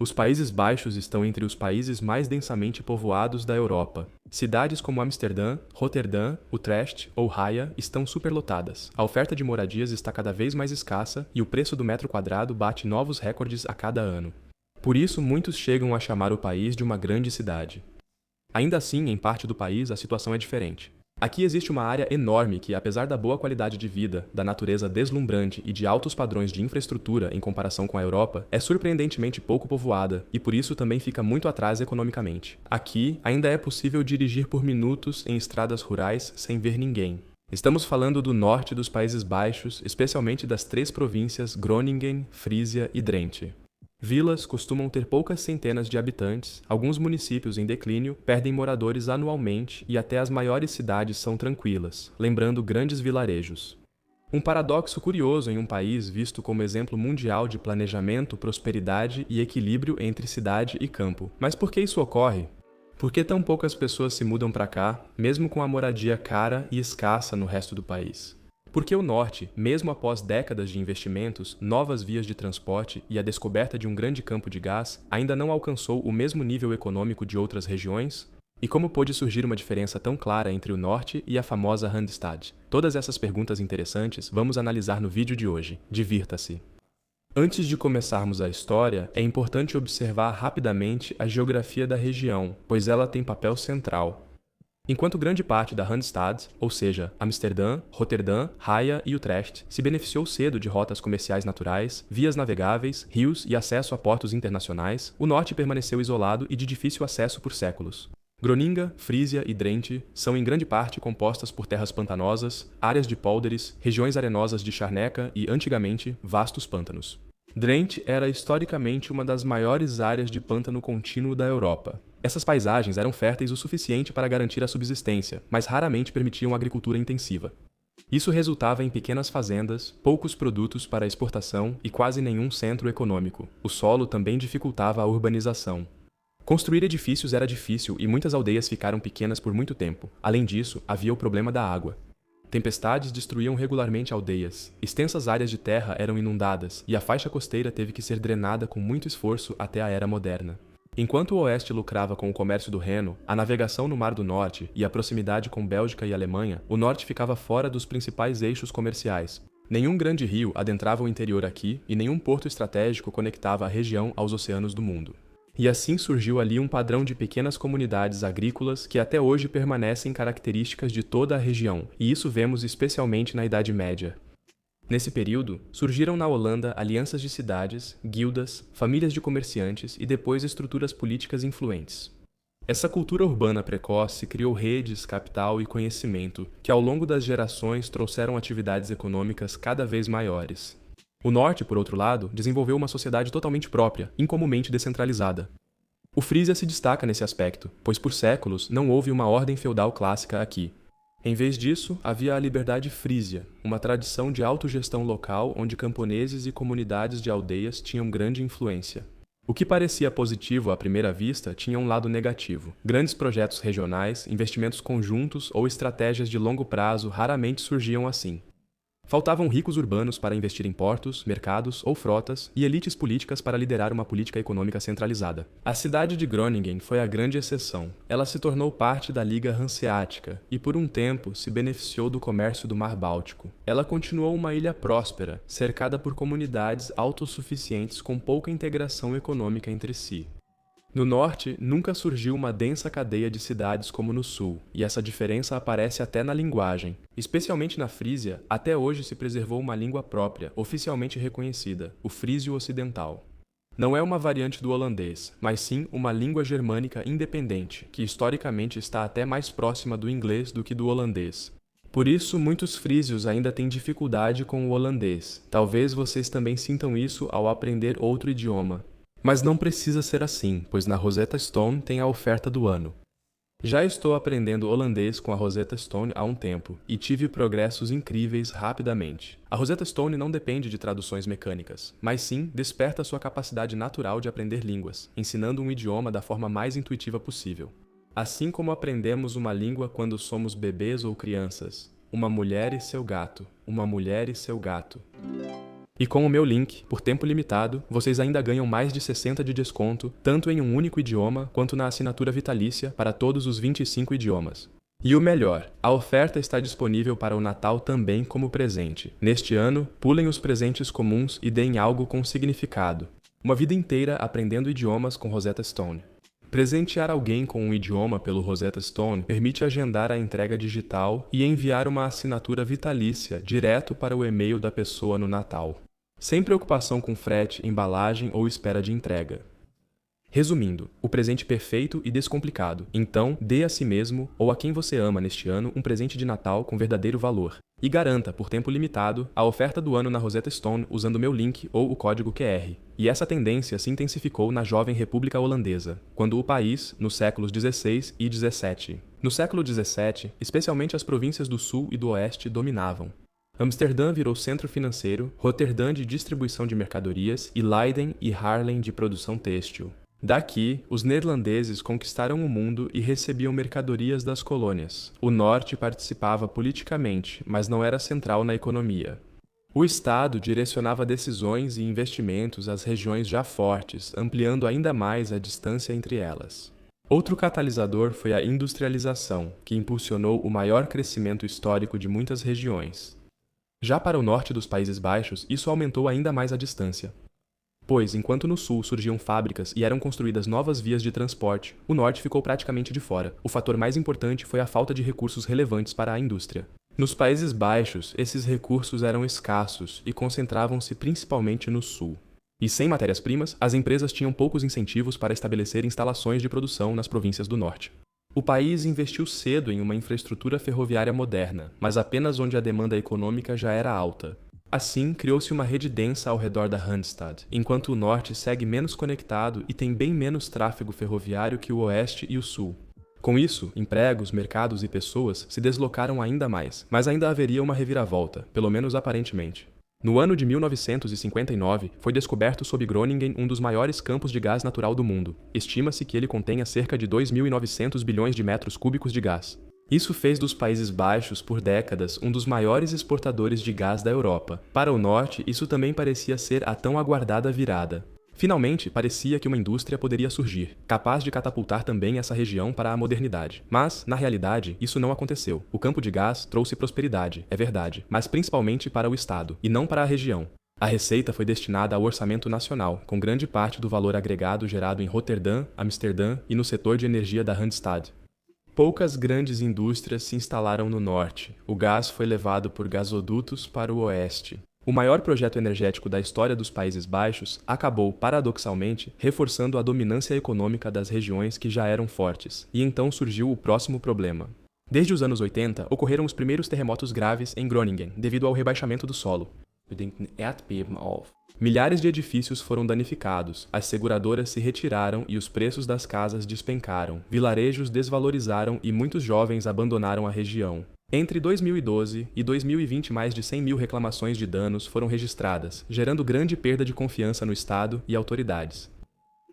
Os Países Baixos estão entre os países mais densamente povoados da Europa. Cidades como Amsterdã, Roterdã, Utrecht ou Haia estão superlotadas. A oferta de moradias está cada vez mais escassa e o preço do metro quadrado bate novos recordes a cada ano. Por isso, muitos chegam a chamar o país de uma grande cidade. Ainda assim, em parte do país, a situação é diferente. Aqui existe uma área enorme que, apesar da boa qualidade de vida, da natureza deslumbrante e de altos padrões de infraestrutura em comparação com a Europa, é surpreendentemente pouco povoada e por isso também fica muito atrás economicamente. Aqui, ainda é possível dirigir por minutos em estradas rurais sem ver ninguém. Estamos falando do norte dos Países Baixos, especialmente das 3 províncias Groningen, Frisia e Drenthe. Vilas costumam ter poucas centenas de habitantes, alguns municípios em declínio perdem moradores anualmente e até as maiores cidades são tranquilas, lembrando grandes vilarejos. Um paradoxo curioso em um país visto como exemplo mundial de planejamento, prosperidade e equilíbrio entre cidade e campo. Mas por que isso ocorre? Por que tão poucas pessoas se mudam para cá, mesmo com a moradia cara e escassa no resto do país? Porque o Norte, mesmo após décadas de investimentos, novas vias de transporte e a descoberta de um grande campo de gás, ainda não alcançou o mesmo nível econômico de outras regiões? E como pôde surgir uma diferença tão clara entre o Norte e a famosa Randstad? Todas essas perguntas interessantes vamos analisar no vídeo de hoje. Divirta-se! Antes de começarmos a história, é importante observar rapidamente a geografia da região, pois ela tem papel central. Enquanto grande parte da Randstad, ou seja, Amsterdã, Roterdã, Haia e Utrecht, se beneficiou cedo de rotas comerciais naturais, vias navegáveis, rios e acesso a portos internacionais, o norte permaneceu isolado e de difícil acesso por séculos. Groningen, Frisia e Drenthe são em grande parte compostas por terras pantanosas, áreas de pólders, regiões arenosas de charneca e, antigamente, vastos pântanos. Drenthe era historicamente uma das maiores áreas de pântano contínuo da Europa. Essas paisagens eram férteis o suficiente para garantir a subsistência, mas raramente permitiam agricultura intensiva. Isso resultava em pequenas fazendas, poucos produtos para exportação e quase nenhum centro econômico. O solo também dificultava a urbanização. Construir edifícios era difícil e muitas aldeias ficaram pequenas por muito tempo. Além disso, havia o problema da água. Tempestades destruíam regularmente aldeias, extensas áreas de terra eram inundadas e a faixa costeira teve que ser drenada com muito esforço até a Era Moderna. Enquanto o Oeste lucrava com o comércio do Reno, a navegação no Mar do Norte e a proximidade com Bélgica e Alemanha, o Norte ficava fora dos principais eixos comerciais. Nenhum grande rio adentrava o interior aqui e nenhum porto estratégico conectava a região aos oceanos do mundo. E assim surgiu ali um padrão de pequenas comunidades agrícolas que até hoje permanecem características de toda a região, e isso vemos especialmente na Idade Média. Nesse período, surgiram na Holanda alianças de cidades, guildas, famílias de comerciantes e depois estruturas políticas influentes. Essa cultura urbana precoce criou redes, capital e conhecimento, que ao longo das gerações trouxeram atividades econômicas cada vez maiores. O Norte, por outro lado, desenvolveu uma sociedade totalmente própria, incomumente descentralizada. O Frisia se destaca nesse aspecto, pois por séculos não houve uma ordem feudal clássica aqui. Em vez disso, havia a liberdade frísia, uma tradição de autogestão local onde camponeses e comunidades de aldeias tinham grande influência. O que parecia positivo à primeira vista tinha um lado negativo. Grandes projetos regionais, investimentos conjuntos ou estratégias de longo prazo raramente surgiam assim. Faltavam ricos urbanos para investir em portos, mercados ou frotas e elites políticas para liderar uma política econômica centralizada. A cidade de Groningen foi a grande exceção. Ela se tornou parte da Liga Hanseática e por um tempo se beneficiou do comércio do Mar Báltico. Ela continuou uma ilha próspera, cercada por comunidades autossuficientes com pouca integração econômica entre si. No norte, nunca surgiu uma densa cadeia de cidades como no sul, e essa diferença aparece até na linguagem. Especialmente na Frisia, até hoje se preservou uma língua própria, oficialmente reconhecida, o frísio ocidental. Não é uma variante do holandês, mas sim uma língua germânica independente, que historicamente está até mais próxima do inglês do que do holandês. Por isso, muitos frísios ainda têm dificuldade com o holandês. Talvez vocês também sintam isso ao aprender outro idioma. Mas não precisa ser assim, pois na Rosetta Stone tem a oferta do ano. Já estou aprendendo holandês com a Rosetta Stone há um tempo, e tive progressos incríveis rapidamente. A Rosetta Stone não depende de traduções mecânicas, mas sim desperta sua capacidade natural de aprender línguas, ensinando um idioma da forma mais intuitiva possível. Assim como aprendemos uma língua quando somos bebês ou crianças, uma mulher e seu gato, uma mulher e seu gato. E com o meu link, por tempo limitado, vocês ainda ganham mais de 60% de desconto, tanto em um único idioma quanto na assinatura vitalícia para todos os 25 idiomas. E o melhor, a oferta está disponível para o Natal também como presente. Neste ano, pulem os presentes comuns e deem algo com significado. Uma vida inteira aprendendo idiomas com Rosetta Stone. Presentear alguém com um idioma pelo Rosetta Stone permite agendar a entrega digital e enviar uma assinatura vitalícia direto para o e-mail da pessoa no Natal, sem preocupação com frete, embalagem ou espera de entrega. Resumindo, o presente perfeito e descomplicado. Então, dê a si mesmo ou a quem você ama neste ano um presente de Natal com verdadeiro valor. E garanta, por tempo limitado, a oferta do ano na Rosetta Stone usando meu link ou o código QR. E essa tendência se intensificou na jovem República Holandesa, quando o país, nos séculos XVI e XVII. No século XVII, especialmente as províncias do Sul e do Oeste dominavam. Amsterdã virou centro financeiro, Roterdã de distribuição de mercadorias e Leiden e Haarlem de produção têxtil. Daqui, os neerlandeses conquistaram o mundo e recebiam mercadorias das colônias. O norte participava politicamente, mas não era central na economia. O Estado direcionava decisões e investimentos às regiões já fortes, ampliando ainda mais a distância entre elas. Outro catalisador foi a industrialização, que impulsionou o maior crescimento histórico de muitas regiões. Já para o norte dos Países Baixos, isso aumentou ainda mais a distância. Pois, enquanto no sul surgiam fábricas e eram construídas novas vias de transporte, o norte ficou praticamente de fora. O fator mais importante foi a falta de recursos relevantes para a indústria. Nos Países Baixos, esses recursos eram escassos e concentravam-se principalmente no sul. E sem matérias-primas, as empresas tinham poucos incentivos para estabelecer instalações de produção nas províncias do norte. O país investiu cedo em uma infraestrutura ferroviária moderna, mas apenas onde a demanda econômica já era alta. Assim, criou-se uma rede densa ao redor da Randstad, enquanto o norte segue menos conectado e tem bem menos tráfego ferroviário que o oeste e o sul. Com isso, empregos, mercados e pessoas se deslocaram ainda mais, mas ainda haveria uma reviravolta, pelo menos aparentemente. No ano de 1959, foi descoberto sob Groningen um dos maiores campos de gás natural do mundo. Estima-se que ele contenha cerca de 2.900 bilhões de metros cúbicos de gás. Isso fez dos Países Baixos, por décadas, um dos maiores exportadores de gás da Europa. Para o norte, isso também parecia ser a tão aguardada virada. Finalmente, parecia que uma indústria poderia surgir, capaz de catapultar também essa região para a modernidade. Mas, na realidade, isso não aconteceu. O campo de gás trouxe prosperidade, é verdade, mas principalmente para o Estado, e não para a região. A receita foi destinada ao orçamento nacional, com grande parte do valor agregado gerado em Roterdã, Amsterdã e no setor de energia da Randstad. Poucas grandes indústrias se instalaram no norte. O gás foi levado por gasodutos para o oeste. O maior projeto energético da história dos Países Baixos acabou, paradoxalmente, reforçando a dominância econômica das regiões que já eram fortes. E então surgiu o próximo problema. Desde os anos 80, ocorreram os primeiros terremotos graves em Groningen, devido ao rebaixamento do solo. Milhares de edifícios foram danificados, as seguradoras se retiraram e os preços das casas despencaram, vilarejos desvalorizaram e muitos jovens abandonaram a região. Entre 2012 e 2020, mais de 100 mil reclamações de danos foram registradas, gerando grande perda de confiança no Estado e autoridades.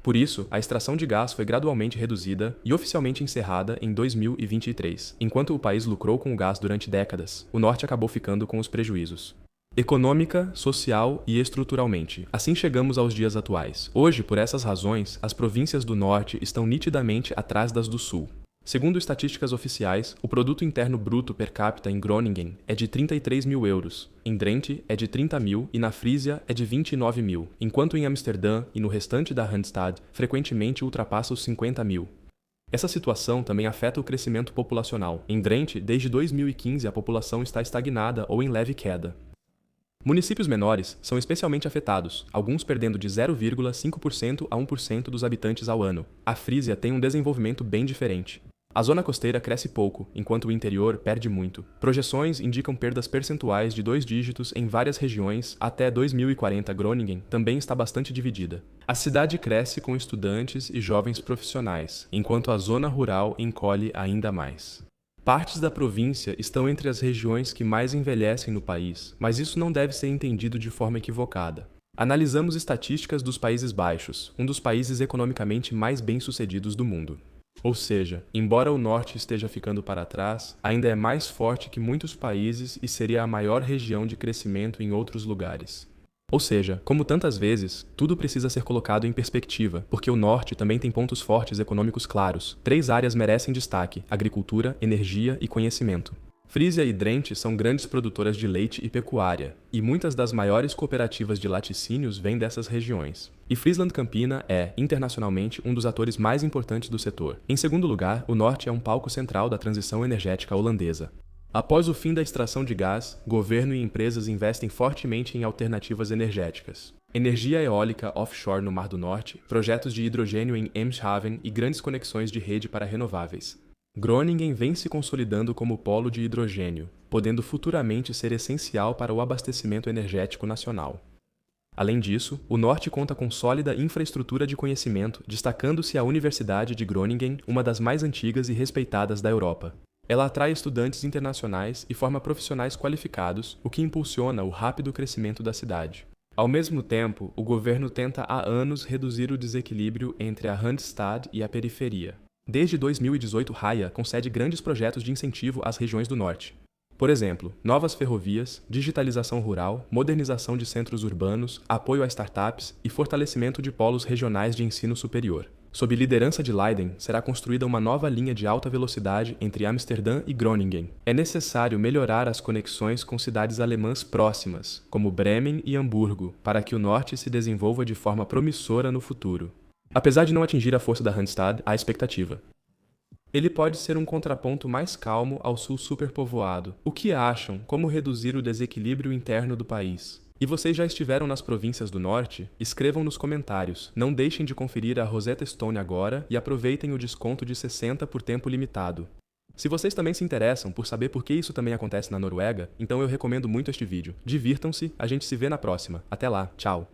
Por isso, a extração de gás foi gradualmente reduzida e oficialmente encerrada em 2023. Enquanto o país lucrou com o gás durante décadas, o norte acabou ficando com os prejuízos. Econômica, social e estruturalmente. Assim chegamos aos dias atuais. Hoje, por essas razões, as províncias do norte estão nitidamente atrás das do sul. Segundo estatísticas oficiais, o produto interno bruto per capita em Groningen é de 33 mil euros, em Drenthe é de 30 mil e na Frísia é de 29 mil, enquanto em Amsterdã e no restante da Randstad frequentemente ultrapassa os 50 mil. Essa situação também afeta o crescimento populacional. Em Drenthe, desde 2015 a população está estagnada ou em leve queda. Municípios menores são especialmente afetados, alguns perdendo de 0,5% a 1% dos habitantes ao ano. A Frísia tem um desenvolvimento bem diferente. A zona costeira cresce pouco, enquanto o interior perde muito. Projeções indicam perdas percentuais de 2 dígitos em várias regiões. Até 2040, Groningen também está bastante dividida. A cidade cresce com estudantes e jovens profissionais, enquanto a zona rural encolhe ainda mais. Partes da província estão entre as regiões que mais envelhecem no país, mas isso não deve ser entendido de forma equivocada. Analisamos estatísticas dos Países Baixos, um dos países economicamente mais bem-sucedidos do mundo. Ou seja, embora o norte esteja ficando para trás, ainda é mais forte que muitos países e seria a maior região de crescimento em outros lugares. Ou seja, como tantas vezes, tudo precisa ser colocado em perspectiva, porque o Norte também tem pontos fortes econômicos claros. 3 áreas merecem destaque: agricultura, energia e conhecimento. Frisia e Drenthe são grandes produtoras de leite e pecuária, e muitas das maiores cooperativas de laticínios vêm dessas regiões. E Friesland Campina é, internacionalmente, um dos atores mais importantes do setor. Em segundo lugar, o Norte é um palco central da transição energética holandesa. Após o fim da extração de gás, governo e empresas investem fortemente em alternativas energéticas. Energia eólica offshore no Mar do Norte, projetos de hidrogênio em Eemshaven e grandes conexões de rede para renováveis. Groningen vem se consolidando como polo de hidrogênio, podendo futuramente ser essencial para o abastecimento energético nacional. Além disso, o Norte conta com sólida infraestrutura de conhecimento, destacando-se a Universidade de Groningen, uma das mais antigas e respeitadas da Europa. Ela atrai estudantes internacionais e forma profissionais qualificados, o que impulsiona o rápido crescimento da cidade. Ao mesmo tempo, o governo tenta há anos reduzir o desequilíbrio entre a Randstad e a periferia. Desde 2018, Raia concede grandes projetos de incentivo às regiões do Norte. Por exemplo, novas ferrovias, digitalização rural, modernização de centros urbanos, apoio a startups e fortalecimento de polos regionais de ensino superior. Sob liderança de Leiden, será construída uma nova linha de alta velocidade entre Amsterdã e Groningen. É necessário melhorar as conexões com cidades alemãs próximas, como Bremen e Hamburgo, para que o Norte se desenvolva de forma promissora no futuro. Apesar de não atingir a força da Randstad, há expectativa. Ele pode ser um contraponto mais calmo ao sul superpovoado. O que acham? Como reduzir o desequilíbrio interno do país? E vocês já estiveram nas províncias do Norte? Escrevam nos comentários. Não deixem de conferir a Rosetta Stone agora e aproveitem o desconto de 60 por tempo limitado. Se vocês também se interessam por saber por que isso também acontece na Noruega, então eu recomendo muito este vídeo. Divirtam-se, a gente se vê na próxima. Até lá, tchau!